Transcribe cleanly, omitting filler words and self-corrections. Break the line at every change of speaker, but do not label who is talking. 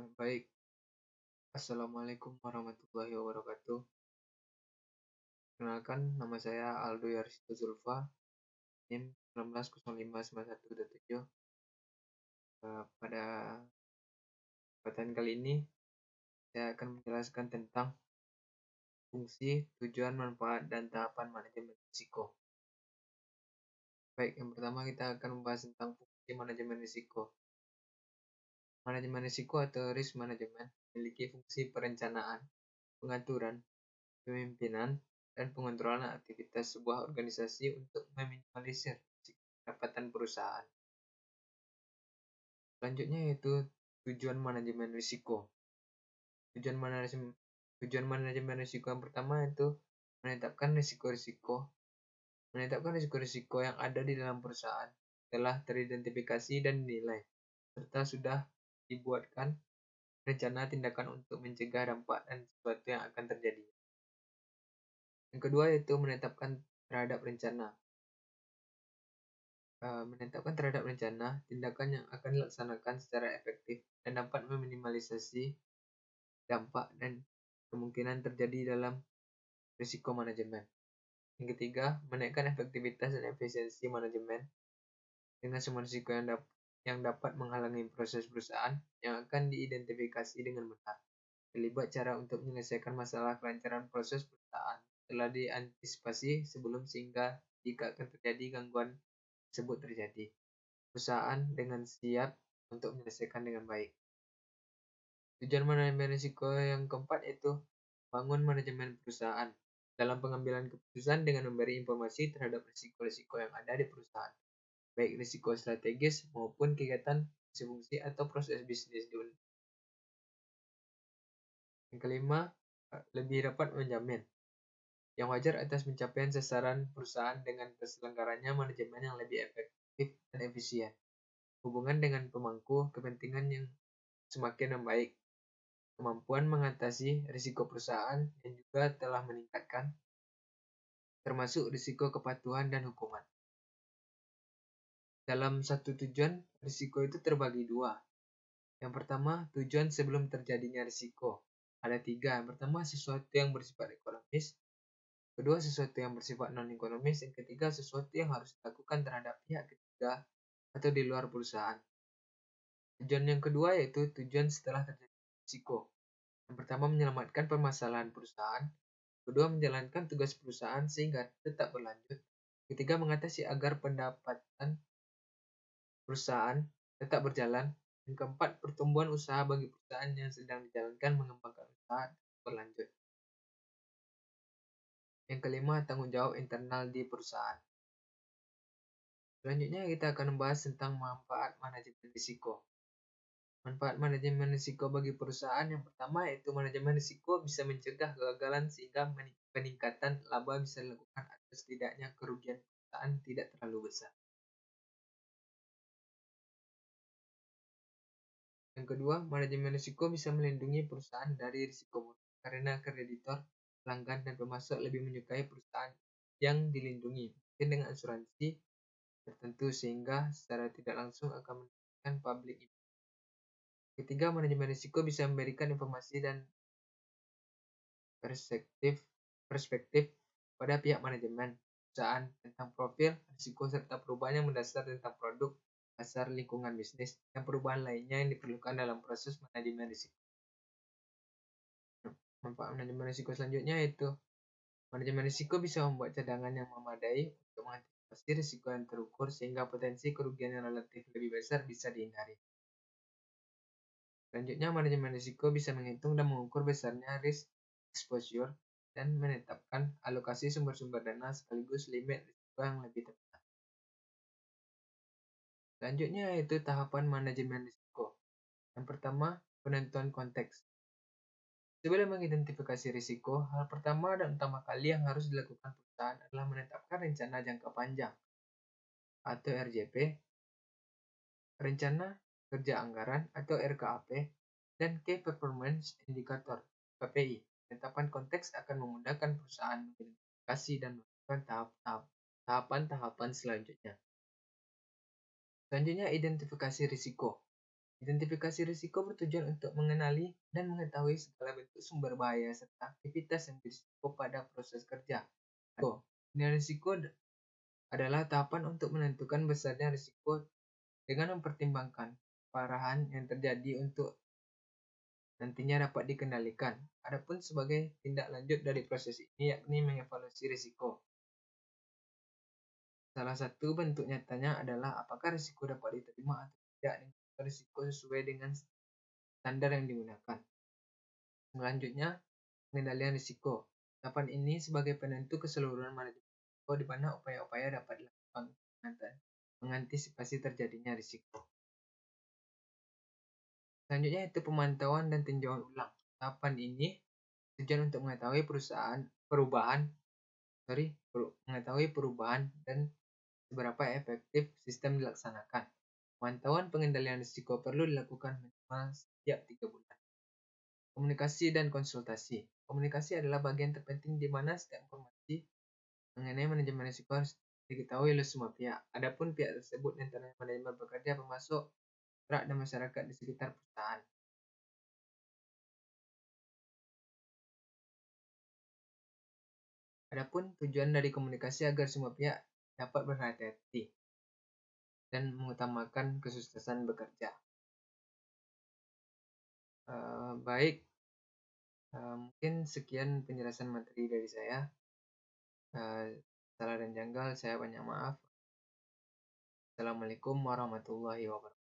Baik, Assalamualaikum warahmatullahi wabarakatuh. Kenalkan, nama saya Aldo Yarisito Zulfa, NIM 19059127. Pada kesempatan kali ini, saya akan menjelaskan tentang fungsi, tujuan, manfaat, dan tahapan manajemen risiko. Baik, yang pertama kita akan membahas tentang fungsi manajemen risiko. Manajemen risiko atau risk management memiliki fungsi perencanaan, pengaturan, pemimpinan, dan pengontrolan aktivitas sebuah organisasi untuk meminimalisir risiko pendapatan perusahaan. Selanjutnya yaitu tujuan manajemen risiko. Tujuan manajemen risiko yang pertama yaitu menetapkan risiko-risiko yang ada di dalam perusahaan telah teridentifikasi dan dinilai, serta sudah dibuatkan rencana tindakan untuk mencegah dampak dan sesuatu yang akan terjadi. Yang kedua yaitu menetapkan terhadap rencana. Tindakan yang akan dilaksanakan secara efektif dan dapat meminimalisasi dampak dan kemungkinan terjadi dalam risiko manajemen. Yang ketiga, menaikkan efektivitas dan efisiensi manajemen dengan semua risiko yang dapat menghalangi proses perusahaan yang akan diidentifikasi dengan benar. Terlibat cara untuk menyelesaikan masalah kelancaran proses perusahaan telah diantisipasi sebelum sehingga jika akan terjadi gangguan tersebut terjadi, perusahaan dengan siap untuk menyelesaikan dengan baik. Tujuan manajemen risiko yang keempat yaitu bangun manajemen perusahaan dalam pengambilan keputusan dengan memberi informasi terhadap risiko-risiko yang ada di perusahaan, baik risiko strategis maupun kegiatan fungsi atau proses bisnis. Yang kelima, lebih dapat menjamin yang wajar atas pencapaian sasaran perusahaan dengan terselenggaranya manajemen yang lebih efektif dan efisien. Hubungan dengan pemangku kepentingan yang semakin membaik, kemampuan mengatasi risiko perusahaan yang juga telah meningkatkan, termasuk risiko kepatuhan dan hukuman. Dalam satu tujuan, risiko itu terbagi dua. Yang pertama, tujuan sebelum terjadinya risiko. Ada tiga. Yang pertama, sesuatu yang bersifat ekonomis. Kedua, sesuatu yang bersifat non-ekonomis. Yang ketiga, sesuatu yang harus dilakukan terhadap pihak ketiga atau di luar perusahaan. Tujuan yang kedua yaitu tujuan setelah terjadi risiko. Yang pertama, menyelamatkan permasalahan perusahaan. Kedua, menjalankan tugas perusahaan sehingga tetap berlanjut. Ketiga, mengatasi agar pendapatan perusahaan tetap berjalan. Yang keempat, pertumbuhan usaha bagi perusahaan yang sedang dijalankan mengembangkan usaha berlanjut. Yang kelima, tanggung jawab internal di perusahaan. Selanjutnya kita akan membahas tentang manfaat manajemen risiko. Manfaat manajemen risiko bagi perusahaan yang pertama yaitu manajemen risiko bisa mencegah kegagalan sehingga peningkatan laba bisa dilakukan atau setidaknya kerugian perusahaan tidak terlalu besar. Yang kedua, manajemen risiko bisa melindungi perusahaan dari risiko buruk karena kreditor, pelanggan, dan pemasok lebih menyukai perusahaan yang dilindungi, mungkin dengan asuransi tertentu sehingga secara tidak langsung akan meningkatkan public impact. Ketiga, manajemen risiko bisa memberikan informasi dan perspektif pada pihak manajemen perusahaan tentang profil risiko serta perubahan yang mendasar tentang produk, pasar, lingkungan bisnis, dan perubahan lainnya yang diperlukan dalam proses manajemen risiko. Manfaat manajemen risiko selanjutnya yaitu manajemen risiko bisa membuat cadangan yang memadai untuk mengantisipasi risiko yang terukur sehingga potensi kerugian yang relatif lebih besar bisa dihindari. Selanjutnya, manajemen risiko bisa menghitung dan mengukur besarnya risk exposure dan menetapkan alokasi sumber-sumber dana sekaligus limit risiko yang lebih tepat. Selanjutnya yaitu tahapan manajemen risiko. Yang pertama, penentuan konteks. Sebelum mengidentifikasi risiko, hal pertama dan utama kali yang harus dilakukan perusahaan adalah menetapkan rencana jangka panjang atau RJP, rencana kerja anggaran atau RKAP, dan Key Performance Indicator KPI. Penetapan konteks akan memudahkan perusahaan mengidentifikasi dan melakukan tahapan-tahapan selanjutnya. Selanjutnya, identifikasi risiko. Identifikasi risiko bertujuan untuk mengenali dan mengetahui segala bentuk sumber bahaya serta aktivitas yang berisiko pada proses kerja. Penilaian risiko adalah tahapan untuk menentukan besarnya risiko dengan mempertimbangkan keparahan yang terjadi untuk nantinya dapat dikendalikan. Adapun sebagai tindak lanjut dari proses ini yakni mengevaluasi risiko. Salah satu bentuk nyatanya adalah apakah risiko dapat diterima atau tidak dengan risiko sesuai dengan standar yang digunakan. Selanjutnya, pengendalian risiko. Tahapan ini sebagai penentu keseluruhan manajemen risiko di mana upaya-upaya dapat dilakukan untuk mengantisipasi terjadinya risiko. Selanjutnya itu pemantauan dan tinjauan ulang. Tahapan ini tujuan untuk mengetahui perubahan dan seberapa efektif sistem dilaksanakan. Pemantauan pengendalian risiko perlu dilakukan minimal setiap 3 bulan. Komunikasi dan konsultasi. Komunikasi adalah bagian terpenting di mana setiap informasi mengenai manajemen risiko harus diketahui oleh semua pihak. Adapun pihak tersebut antara manajemen pekerja, pemasok, kontrak, dan masyarakat di sekitar perusahaan. Adapun tujuan dari komunikasi agar semua pihak dapat berhati-hati dan mengutamakan kesuksesan bekerja. Baik, mungkin sekian penjelasan materi dari saya. Salah dan janggal saya banyak maaf. Assalamualaikum warahmatullahi wabarakatuh.